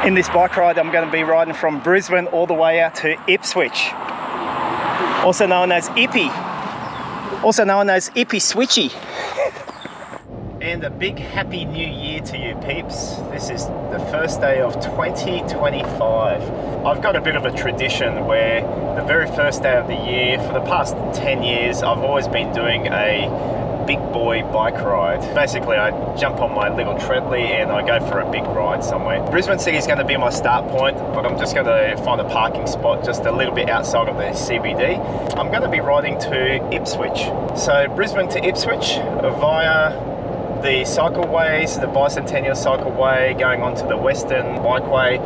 In this bike ride, I'm going to be riding from Brisbane all the way out to Ipswich, also known as Ippy, also known as Ippy Switchy. And a big happy new year to you peeps. This is the first day of 2025. I've got a bit of a tradition where the very first day of the year, for the past 10 years, I've always been doing a big boy bike ride. Basically, I jump on my little treadly and I go for a big ride somewhere. Brisbane City is going to be my start point, but I'm just going to find a parking spot just a little bit outside of the CBD. I'm going to be riding to Ipswich. So Brisbane to Ipswich via the cycleways, the Bicentennial Cycleway, going on to the Western Bikeway,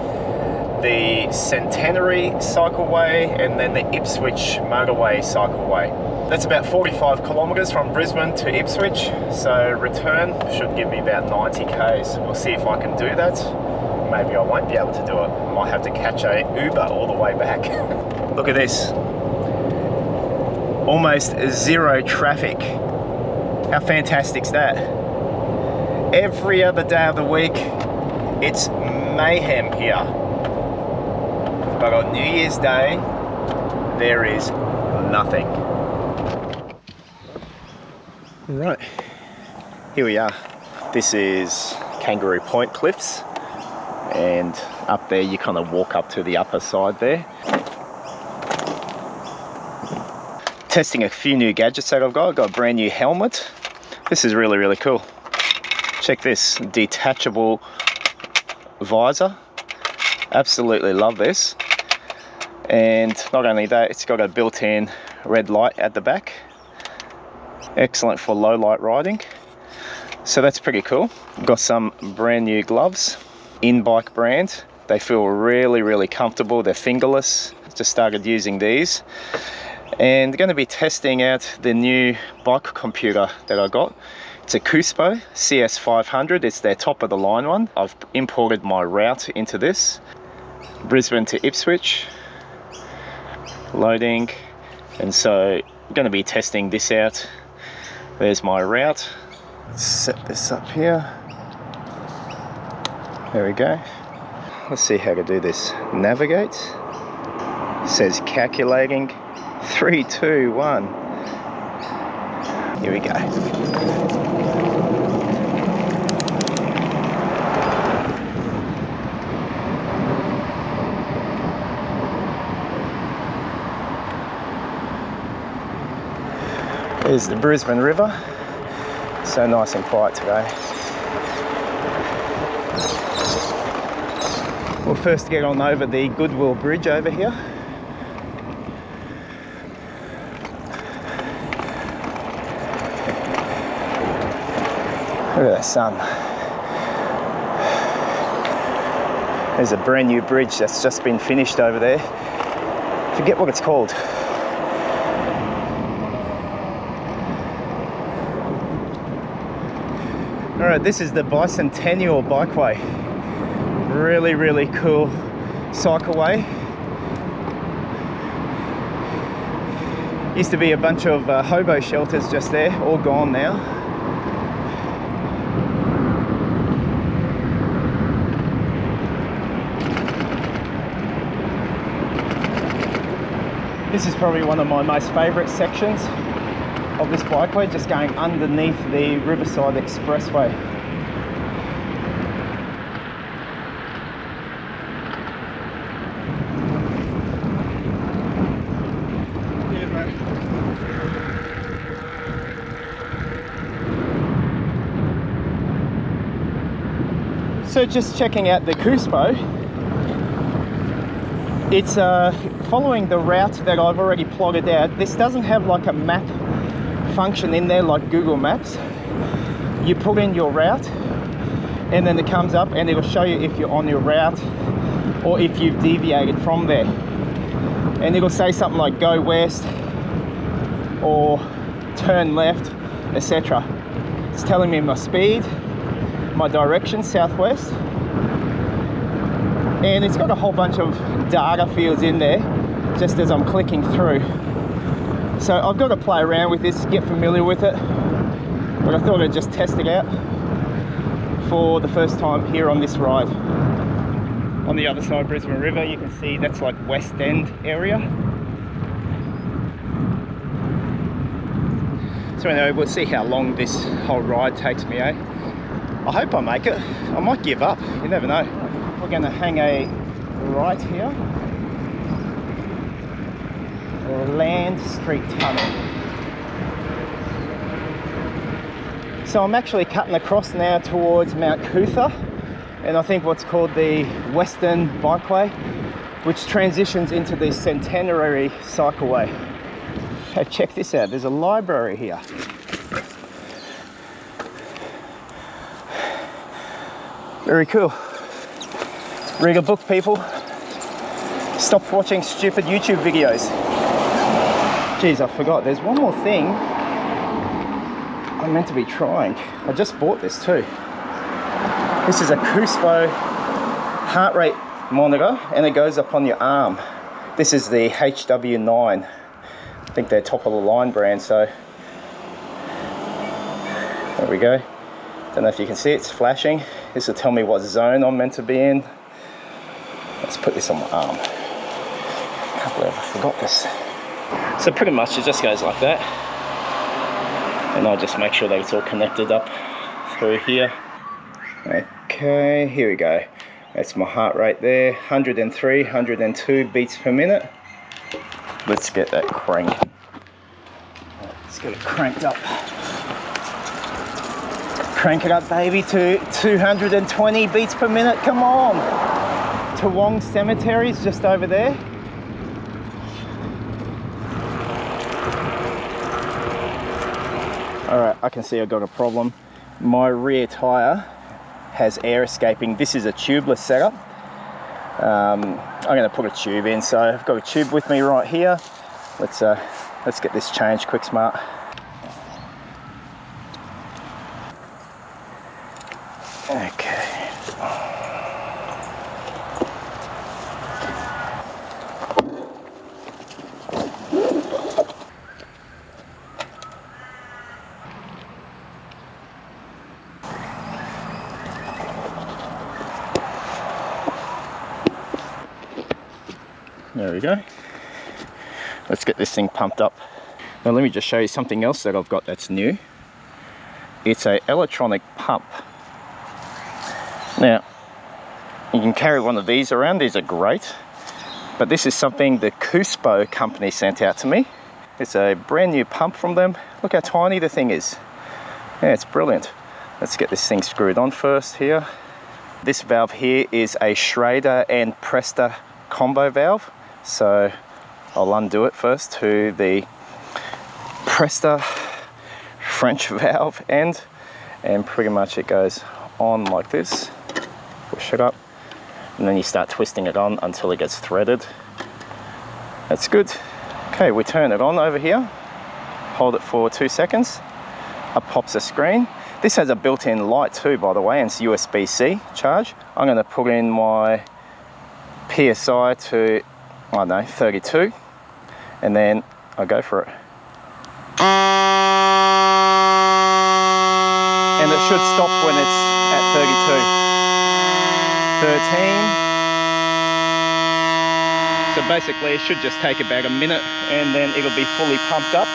the Centenary Cycleway, and then the Ipswich Motorway Cycleway. That's about 45 kilometres from Brisbane to Ipswich, so return should give me about 90 k's. We'll see if I can do that. Maybe I won't be able to do it. I might have to catch a Uber all the way back. Look at this. Almost zero traffic. How fantastic's that? Every other day of the week, it's mayhem here. But on New Year's Day, there is nothing. Right, here we are. This is Kangaroo Point Cliffs, and up there you kind of walk up to the upper side there. Testing a few new gadgets that I've got. I've got a brand new helmet. This is really, really cool. Check this, detachable visor. Absolutely love this. And not only that, it's got a built-in red light at the back. Excellent for low light riding. So that's pretty cool. Got some brand new gloves, InBike brand. They feel really, really comfortable. They're fingerless. Just started using these. And going to be testing out the new bike computer that I got. It's a Kuspo CS500. It's their top of the line one. I've imported my route into this. Brisbane to Ipswich. Loading. And so I'm going to be testing this out. There's my route. Let's set this up here. There we go. Let's see how to do this. Navigate. It says calculating. 3, 2, 1. Here we go. There's the Brisbane River. So nice and quiet today. We'll first get on over the Goodwill Bridge over here. Look at that sun. There's a brand new bridge that's just been finished over there. Forget what it's called. Alright, this is the Bicentennial Bikeway. Really, really cool cycleway. Used to be a bunch of hobo shelters just there, all gone now. This is probably one of my most favourite sections of this bikeway, just going underneath the Riverside Expressway. So just checking out the Kuspo, it's following the route that I've already plotted out. This doesn't have like a map function in there like Google Maps. You put in your route and then it comes up and it'll show you if you're on your route or if you've deviated from there. And it'll say something like go west or turn left, etc. It's telling me my speed, my direction, southwest. And it's got a whole bunch of data fields in there just as I'm clicking through. So I've got to play around with this, get familiar with it, but I thought I'd just test it out for the first time here on this ride. on the other side of Brisbane River. You can see that's like West End area. So anyway, we'll see how long this whole ride takes me, eh? I hope I make it. I might give up, you never know. We're going to hang a right here. Land Street Tunnel. So I'm actually cutting across now towards Mount Cootha, and I think what's called the Western Bikeway, which transitions into the Centenary Cycleway. Hey, check this out, there's a library here. Very cool. Read a book, people. Stop watching stupid YouTube videos. Jeez, I forgot, there's one more thing I'm meant to be trying. I just bought this too. This is a KUSPO heart rate monitor, and it goes up on your arm. This is the HW9. I think they're top of the line brand, so there we go. Don't know if you can see, it's flashing. This will tell me what zone I'm meant to be in. Let's put this on my arm. Can't believe I forgot this. So pretty much it just goes like that. And I'll just make sure that it's all connected up through here. Okay, here we go. That's my heart rate there, 103, 102 beats per minute. Let's get that crank. Let's get it cranked up. Crank it up, baby, to 220 beats per minute. Come on. Toowong Cemetery is just over there. Alright, I can see I've got a problem. My rear tyre has air escaping. This is a tubeless setup. I'm going to put a tube in, so I've got a tube with me right here. Let's get this changed quick, smart. Okay. There we go. Let's get this thing pumped up. Now let me just show you something else that I've got that's new. It's an electronic pump. Now, you can carry one of these around. These are great. But this is something the KUSPO company sent out to me. It's a brand new pump from them. Look how tiny the thing is. Yeah, it's brilliant. Let's get this thing screwed on first here. This valve here is a Schrader and Presta combo valve. So I'll undo it first to the Presta French valve end, and pretty much it goes on like this. Push it up, and then you start twisting it on until it gets threaded. That's good. Okay, we turn it on over here, hold it for 2 seconds, up pops the screen. This has a built-in light too, by the way, and it's USB-C charge. I'm going to put in my PSI to, I don't know, 32, and then I'll go for it. And it should stop when it's at 32. 13. So basically it should just take about a minute and then it'll be fully pumped up.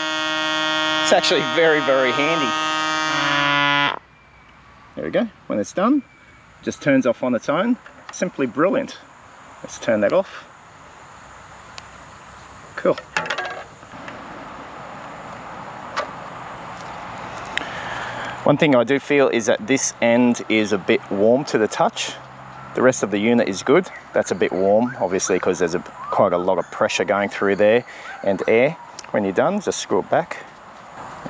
It's actually very, very handy. There we go. When it's done, it just turns off on its own. Simply brilliant. Let's turn that off. Cool. One thing I do feel is that this end is a bit warm to the touch. The rest of the unit is good. That's a bit warm, obviously, because there's quite a lot of pressure going through there and air. When you're done, just screw it back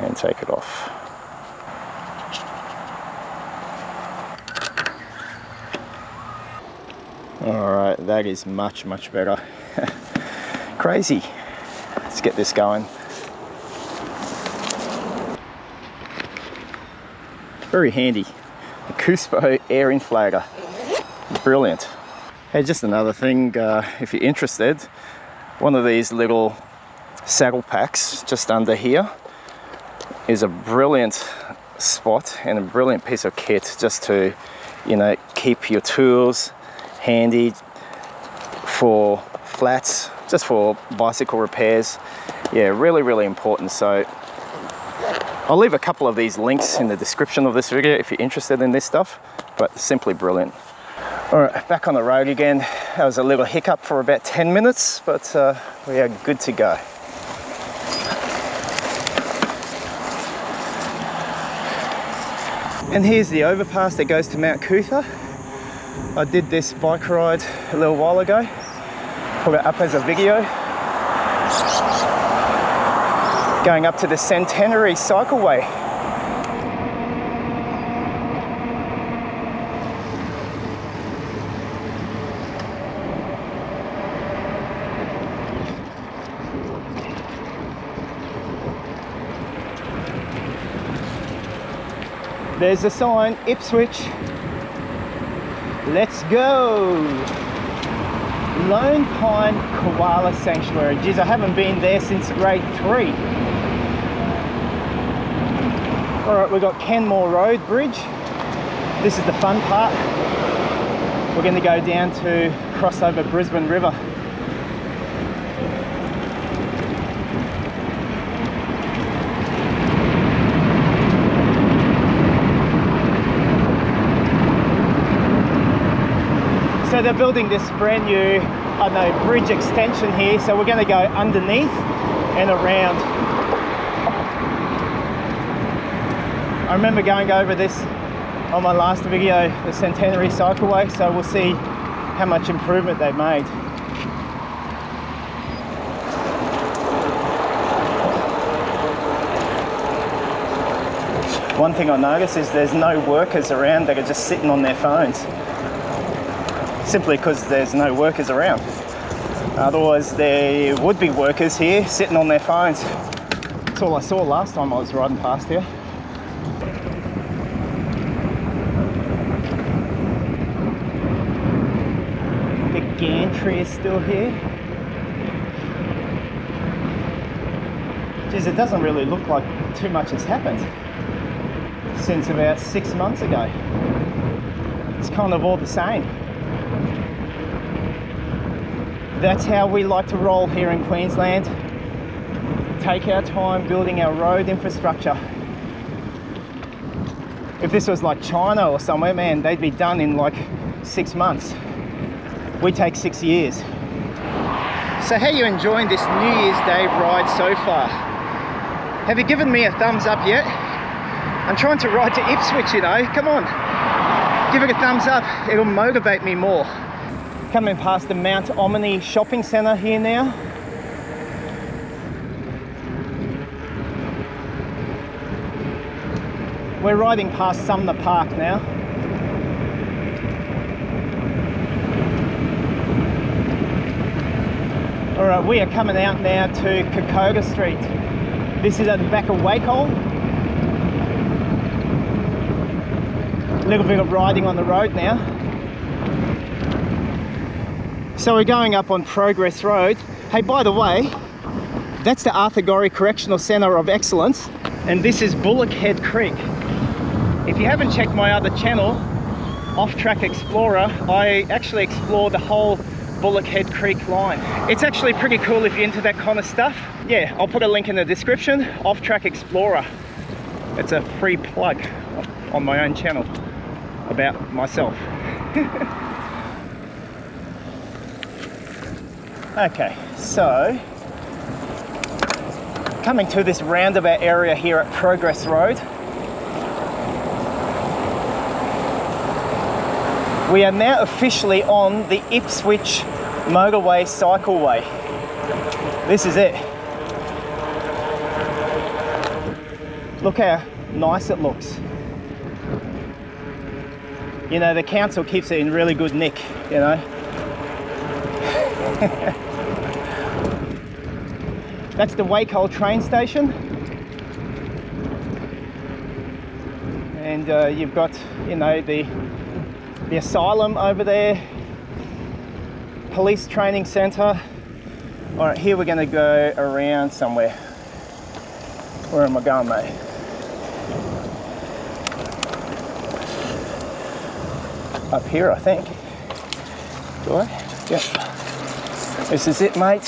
and take it off. Alright, that is much, much better. Crazy. Let's get this going. Very handy. The KUSPO air inflator. Brilliant. Hey, just another thing, if you're interested, one of these little saddle packs just under here is a brilliant spot and a brilliant piece of kit just to, you know, keep your tools handy. for flats, just for bicycle repairs. Yeah, really, really important. So I'll leave a couple of these links in the description of this video if you're interested in this stuff, but simply brilliant. All right, back on the road again. That was a little hiccup for about 10 minutes, but we are good to go. And here's the overpass that goes to Mount Cootha. I did this bike ride a little while ago, put it up as a video. Going up to the Centenary Cycleway. There's a sign, Ipswich. Let's go. Lone Pine Koala Sanctuary. Geez, I haven't been there since grade 3. All right, we've got Kenmore Road Bridge. This is the fun part. We're going to go down to cross over Brisbane River. So they're building this brand new, I don't know, bridge extension here. So we're going to go underneath and around. I remember going over this on my last video, the Centenary Cycleway. So we'll see how much improvement they've made. One thing I noticed is there's no workers around that are just sitting on their phones. Simply because there's no workers around. Otherwise there would be workers here sitting on their phones. That's all I saw last time I was riding past here. The gantry is still here. Geez, it doesn't really look like too much has happened since about 6 months ago. It's kind of all the same. That's how we like to roll here in Queensland. Take our time building our road infrastructure. If this was like China or somewhere, man, they'd be done in like 6 months. We take 6 years. So how are you enjoying this New Year's Day ride so far? Have you given me a thumbs up yet? I'm trying to ride to Ipswich, you know. Come on, give it a thumbs up. It'll motivate me more. Coming past the Mount Omni Shopping Centre here now. We're riding past Sumner Park now. Alright, we are coming out now to Kokoda Street. This is at the back of Wacol. A little bit of riding on the road now. So we're going up on Progress Road. Hey, by the way, that's the Arthur Gorrie Correctional Centre of Excellence, and this is Bullock Head Creek. If you haven't checked my other channel, Off Track Explorer, I actually explore the whole Bullock Head Creek line. It's actually pretty cool if you're into that kind of stuff. Yeah, I'll put a link in the description, Off Track Explorer. It's a free plug on my own channel about myself. Okay, so coming to this roundabout area here at Progress Road. We are now officially on the Ipswich Motorway Cycleway. This is it. Look how nice it looks. You know, the council keeps it in really good nick, you know. That's the Wacol train station, and you've got, you know, the asylum over there, police training centre. All right, here we're going to go around somewhere. Where am I going, mate? Up here, I think. Do I? Yeah. This is it, mate.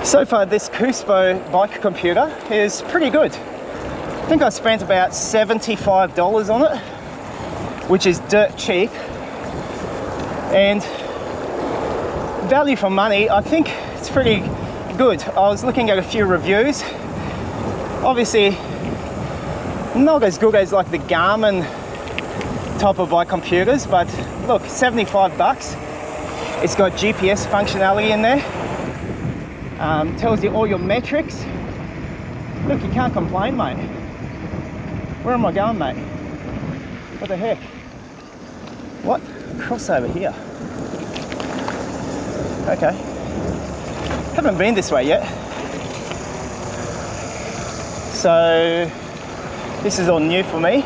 So far, this Kuspo bike computer is pretty good. I think I spent about $75 on it, which is dirt cheap. And value for money, I think it's pretty good. I was looking at a few reviews. Obviously, not as good as like the Garmin type of bike computers, but look, 75 bucks. It's got GPS functionality in there. Tells you all your metrics. Look, you can't complain, mate. Where am I going, mate? What the heck? What? Crossover here. Okay. Haven't been this way yet. So this is all new for me.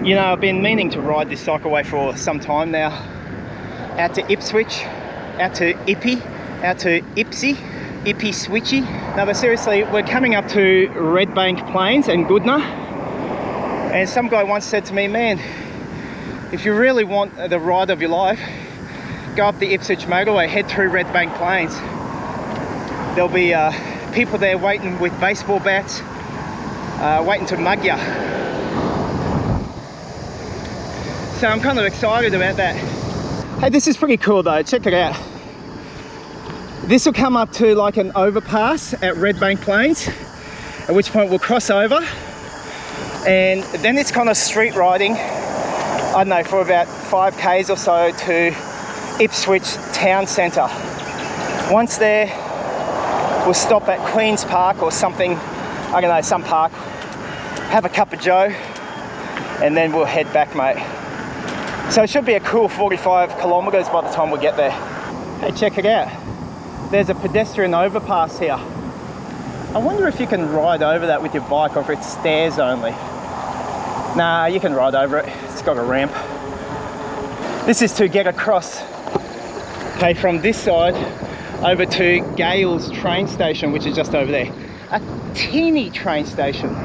You know, I've been meaning to ride this cycleway for some time now. Out to Ipswich, out to Ippy, out to Ipsy, Ippy Switchy. No, but seriously, we're coming up to Redbank Plains and Goodna. And some guy once said to me, man, if you really want the ride of your life, go up the Ipswich motorway, head through Redbank Plains. There'll be people there waiting with baseball bats, waiting to mug you. So I'm kind of excited about that. Hey, this is pretty cool though, check it out. This will come up to like an overpass at Redbank Plains, at which point we'll cross over. And then it's kind of street riding, I don't know, for about 5Ks or so to Ipswich town centre. Once there, we'll stop at Queen's Park or something, I don't know, some park, have a cup of joe, and then we'll head back, mate. So it should be a cool 45 kilometres by the time we get there. Hey, check it out. There's a pedestrian overpass here. I wonder if you can ride over that with your bike or if it's stairs only. Nah, you can ride over it. It's got a ramp. This is to get across, okay, from this side over to Gales train station, which is just over there. A teeny train station.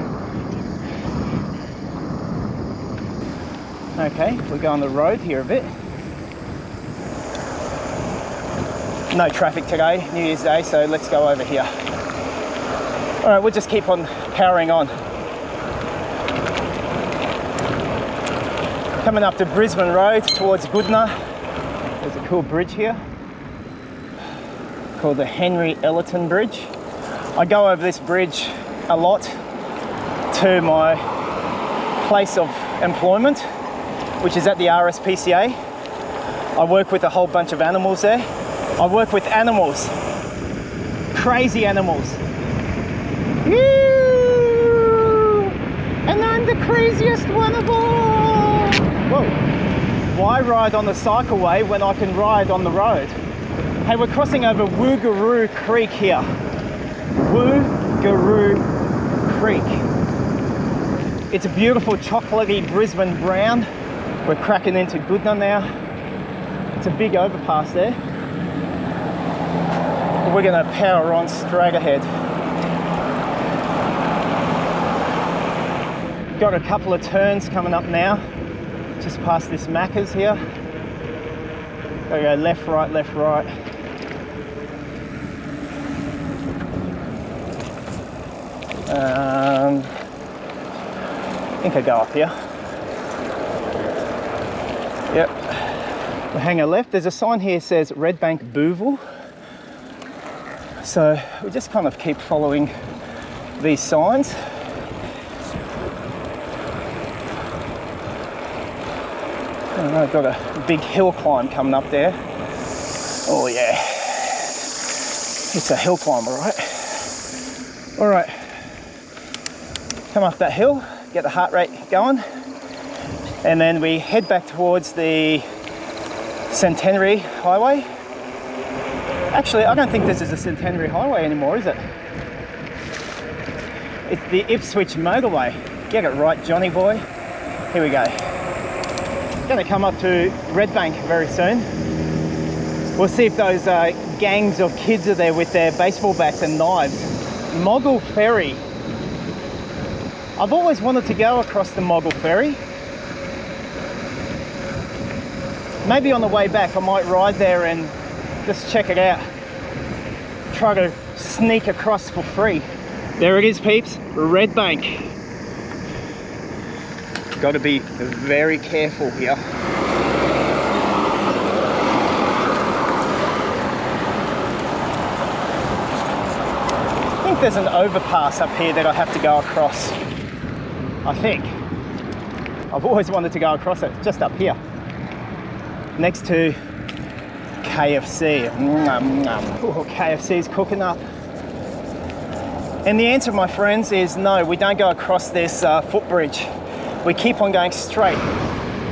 Okay, we go on the road here a bit. No traffic today, New Year's Day, so let's go over here. All right, we'll just keep on powering on. Coming up to Brisbane Road towards Goodna. There's a cool bridge here called the Henry Ellerton Bridge. I go over this bridge a lot to my place of employment, which is at the RSPCA. I work with a whole bunch of animals there. I work with animals, crazy animals. Woo! And I'm the craziest one of all. Whoa, why ride on the cycleway when I can ride on the road? Hey, we're crossing over Woogaroo Creek here. Woogaroo Creek. It's a beautiful chocolatey Brisbane brown. We're cracking into Goodna now. It's a big overpass there. We're going to power on straight ahead. Got a couple of turns coming up now, just past this Macca's here. Gotta go left, right, left, right. I think I go up here. Yep. We'll hang a left. There's a sign here that says Redbank Booville. So we just kind of keep following these signs. I've got a big hill climb coming up there. Oh yeah, it's a hill climb, all right. All right, come up that hill, get the heart rate going, and then we head back towards the Centenary Highway. Actually, I don't think this is a Centenary Highway anymore, is it? It's the Ipswich motorway. Get it right, Johnny boy. Here we go. Going to come up to Redbank very soon. We'll see if those gangs of kids are there with their baseball bats and knives. Moggle Ferry. I've always wanted to go across the Moggle Ferry. Maybe on the way back I might ride there and just check it out. Try to sneak across for free. There it is, peeps, Red Bank. Got to be very careful here. I think there's an overpass up here that I have to go across. I think. I've always wanted to go across it, just up here. Next to KFC. Oh, KFC's cooking up. And the answer, my friends, is no, we don't go across this footbridge. We keep on going straight.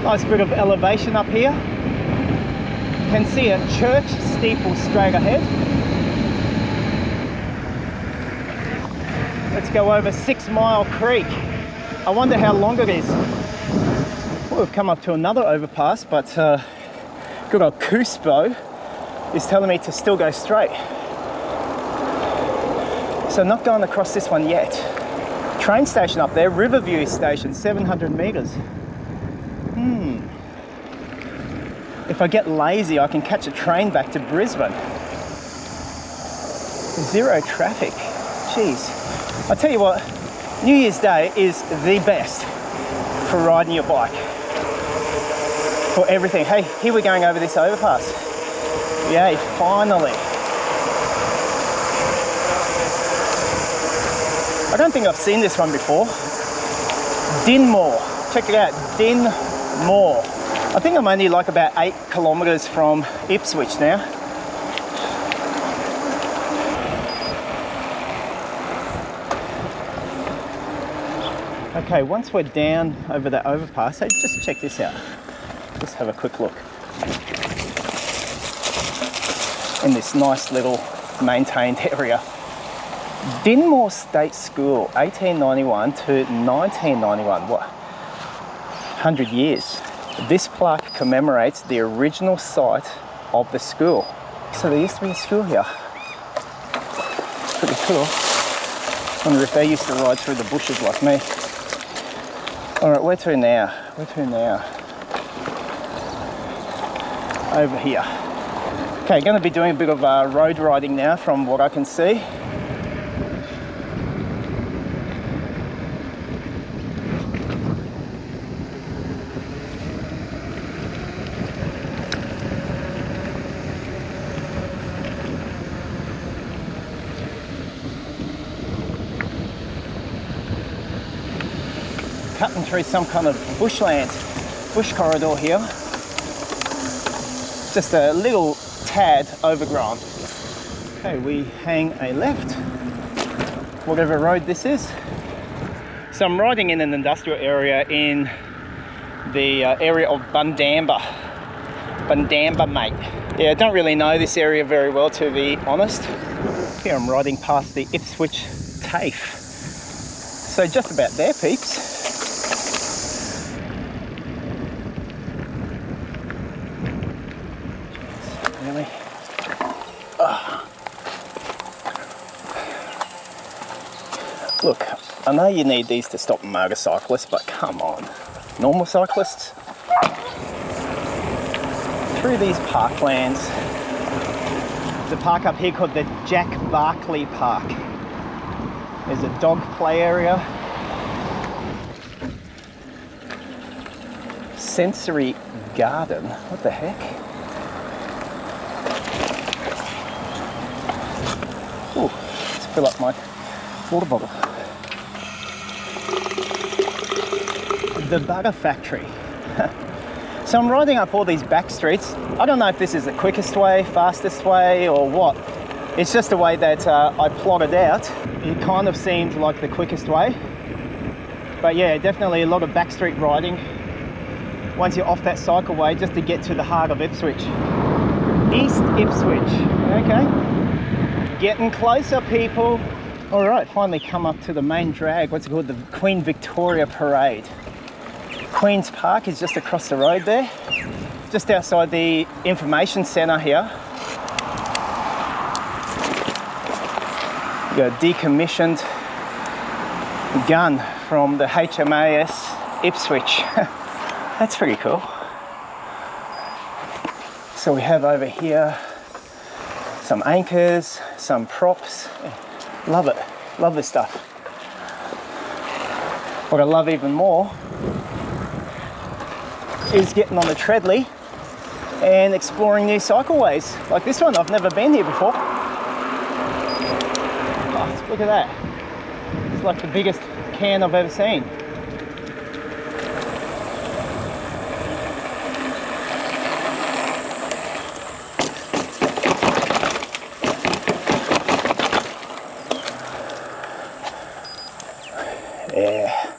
Nice bit of elevation up here. You can see a church steeple straight ahead. Let's go over 6 Mile Creek. I wonder how long it is. Well, we've come up to another overpass, but good old Cuspo is telling me to still go straight. So not going across this one yet. Train station up there, Riverview Station, 700 meters. If I get lazy, I can catch a train back to Brisbane. Zero traffic. Jeez. I tell you what, New Year's Day is the best for riding your bike. For everything. Hey, here we're going over this overpass. Yay, finally. I don't think I've seen this one before. Dinmore. Check it out, Dinmore. I think I'm only like about 8 kilometers from Ipswich now. Okay, once we're down over that overpass, hey, just check this out. Just have a quick look. In this nice little maintained area. Dinmore State School, 1891 to 1991, what? 100 years. This plaque commemorates the original site of the school. So there used to be a school here. Pretty cool. Wonder if they used to ride through the bushes like me. All right, where to now? Where to now? Over here. Okay, going to be doing a bit of road riding now from what I can see. Cutting through some kind of bushland, bush corridor here. Just a little tad overgrown. Okay, we hang a left, whatever road this is. So I'm riding in an industrial area in the area of Bundamba. Bundamba, mate. Yeah, I don't really know this area very well, to be honest. Here I'm riding past the Ipswich TAFE. So just about there, peeps. Really? Look, I know you need these to stop motorcyclists, but come on. Normal cyclists? Through these parklands. There's a park up here called the Jack Barkley Park. There's a dog play area. Sensory garden. What the heck? Ooh, let's fill up my water bottle. The Butter Factory. So I'm riding up all these back streets. I don't know if this is the quickest way, fastest way, or what. It's just the way that I plotted out. It kind of seemed like the quickest way. But yeah, definitely a lot of back street riding once you're off that cycleway, just to get to the heart of Ipswich. East Ipswich, okay. Getting closer, people. All right, finally come up to the main drag. What's it called? The Queen Victoria Parade. Queen's Park is just across the road there, just outside the information centre here. You got a decommissioned gun from the HMAS Ipswich. That's pretty cool. So we have over here some anchors, some props. Love it, love this stuff. What I love even more is getting on the Treadly and exploring new cycleways like this one. I've never been here before. Oh, look at that. It's like the biggest can I've ever seen. Yeah,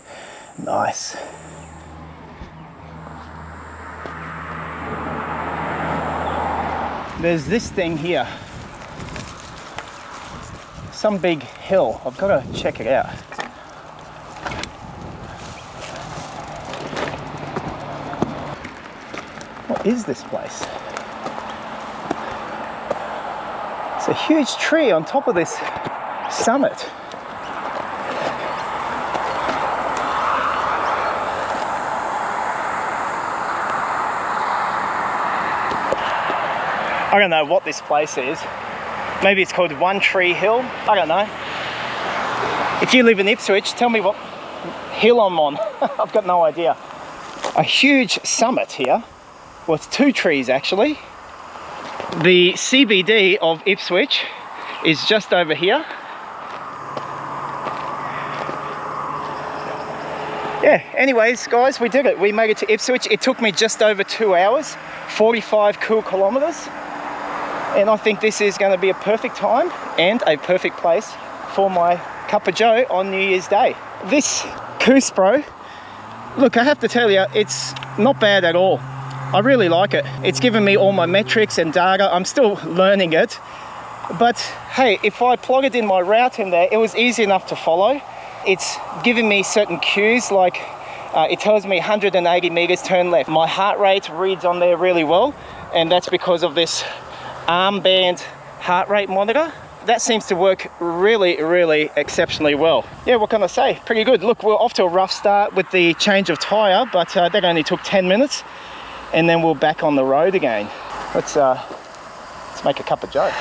nice. There's this thing here, some big hill. I've got to check it out. What is this place? It's a huge tree on top of this summit. I don't know what this place is. Maybe it's called One Tree Hill. I don't know. If you live in Ipswich, tell me what hill I'm on. I've got no idea. A huge summit here. Well, it's two trees actually. The CBD of Ipswich is just over here. Yeah, anyways, guys, we did it. We made it to Ipswich. It took me just over 2 hours, 45 cool kilometers. And I think this is going to be a perfect time and a perfect place for my cup of joe on New Year's Day. This Koospro, look, I have to tell you, it's not bad at all. I really like it. It's given me all my metrics and data. I'm still learning it. But hey, if I plug it in my route in there, it was easy enough to follow. It's giving me certain cues, like it tells me 180 meters turn left. My heart rate reads on there really well, and that's because of this armband heart rate monitor. That seems to work really, really exceptionally well. Yeah, what can I say? Pretty good. Look, we're off to a rough start with the change of tire, but that only took 10 minutes, and then we're back on the road again. Let's make a cup of joe.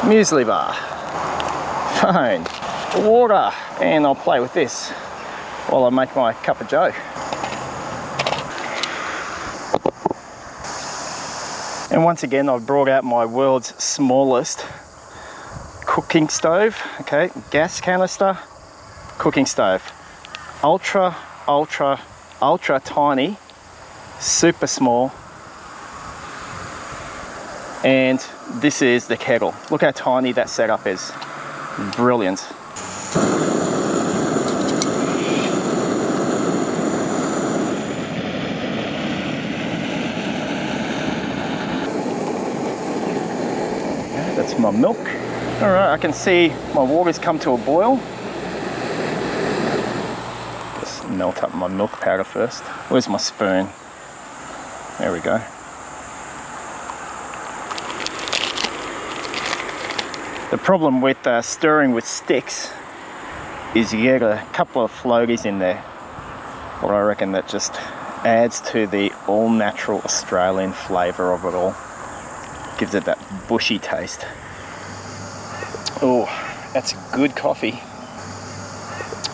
Muesli bar, phone, water, and I'll play with this while I make my cup of joe. And once again, I've brought out my world's smallest cooking stove. Okay, gas canister, cooking stove. Ultra, ultra, ultra tiny, super small. And this is the kettle. Look how tiny that setup is. Brilliant. That's my milk. All right, I can see my water's come to a boil. Just melt up my milk powder first. Where's my spoon? There we go. The problem with stirring with sticks is you get a couple of floaties in there. But I reckon that just adds to the all-natural Australian flavour of it all. Gives it that bushy taste. Oh, that's good coffee.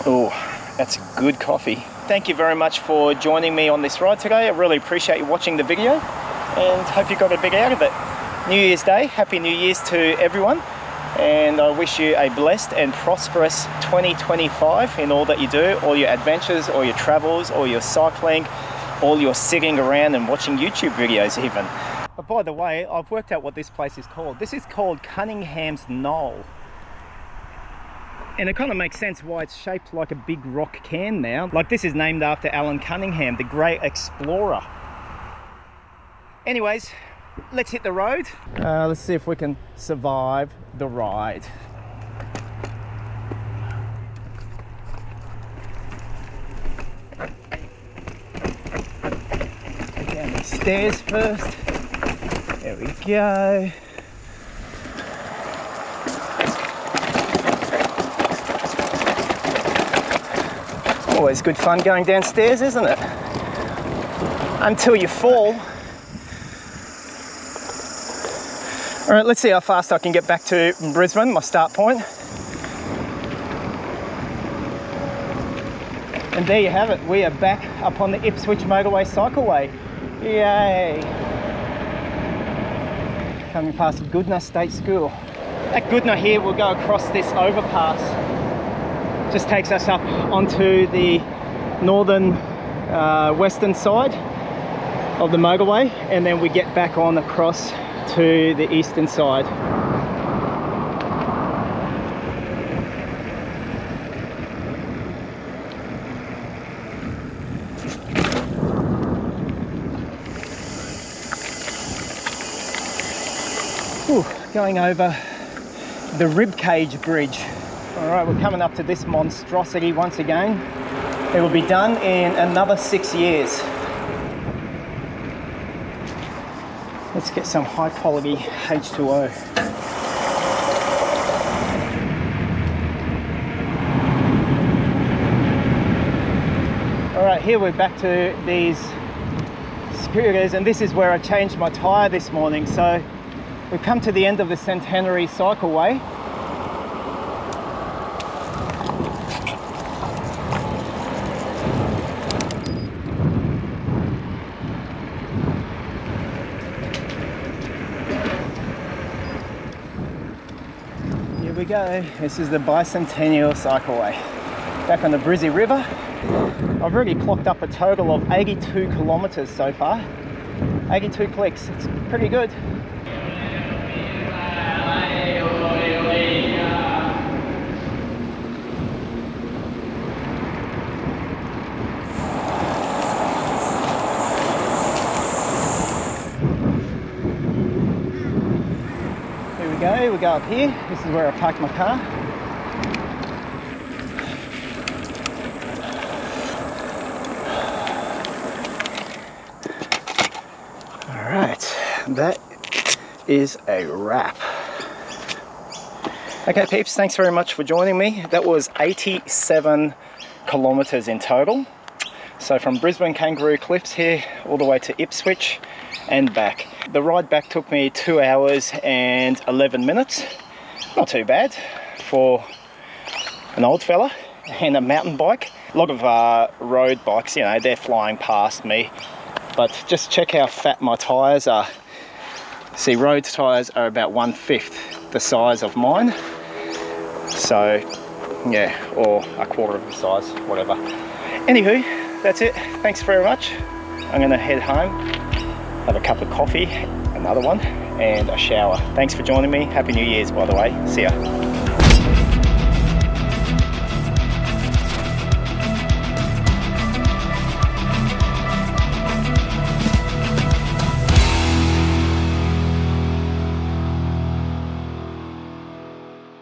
Oh, that's good coffee. Thank you very much for joining me on this ride today. I really appreciate you watching the video and hope you got a bit out of it. New Year's Day, Happy New Year's to everyone. And I wish you a blessed and prosperous 2025 in all that you do, all your adventures, all your travels, all your cycling, all your sitting around and watching YouTube videos even. But by the way, I've worked out what this place is called. This is called Cunningham's Knoll. And it kind of makes sense why it's shaped like a big rock can now. Like this is named after Alan Cunningham, the great explorer. Anyways, let's hit the road. Let's see if we can survive the ride. Down the stairs first. There we go. Always good fun going downstairs, isn't it? Until you fall All right, let's see how fast I can get back to Brisbane, my start point. And there you have it. We are back up on the Ipswich Motorway Cycleway. Yay! Coming past Goodna State School. At Goodna here, we'll go across this overpass. Just takes us up onto the northern western side of the motorway, and then we get back on across to the eastern side. Ooh, going over the Ribcage Bridge. All right, we're coming up to this monstrosity once again. It will be done in another 6 years. Let's get some high quality H2O. All right, here we're back to these scooters, and this is where I changed my tyre this morning. So we've come to the end of the Centenary Cycleway. Here we go. This is the Bicentennial Cycleway. Back on the Brizzy River. I've already clocked up a total of 82 kilometres so far. 82 clicks. It's pretty good. We go up here. This is where I parked my car. All right, that is a wrap. Okay peeps, thanks very much for joining me. That was 87 kilometres in total. So from Brisbane Kangaroo Cliffs here all the way to Ipswich and back. The ride back took me 2 hours and 11 minutes. Not too bad for an old fella and a mountain bike. A lot of road bikes, you know, they're flying past me. But just check how fat my tyres are. See, road tyres are about 1/5 the size of mine. So, yeah, or a quarter of the size, whatever. Anywho, that's it. Thanks very much. I'm gonna head home, have a cup of coffee, another one, and a shower. Thanks for joining me. Happy New Year's, by the way. See ya.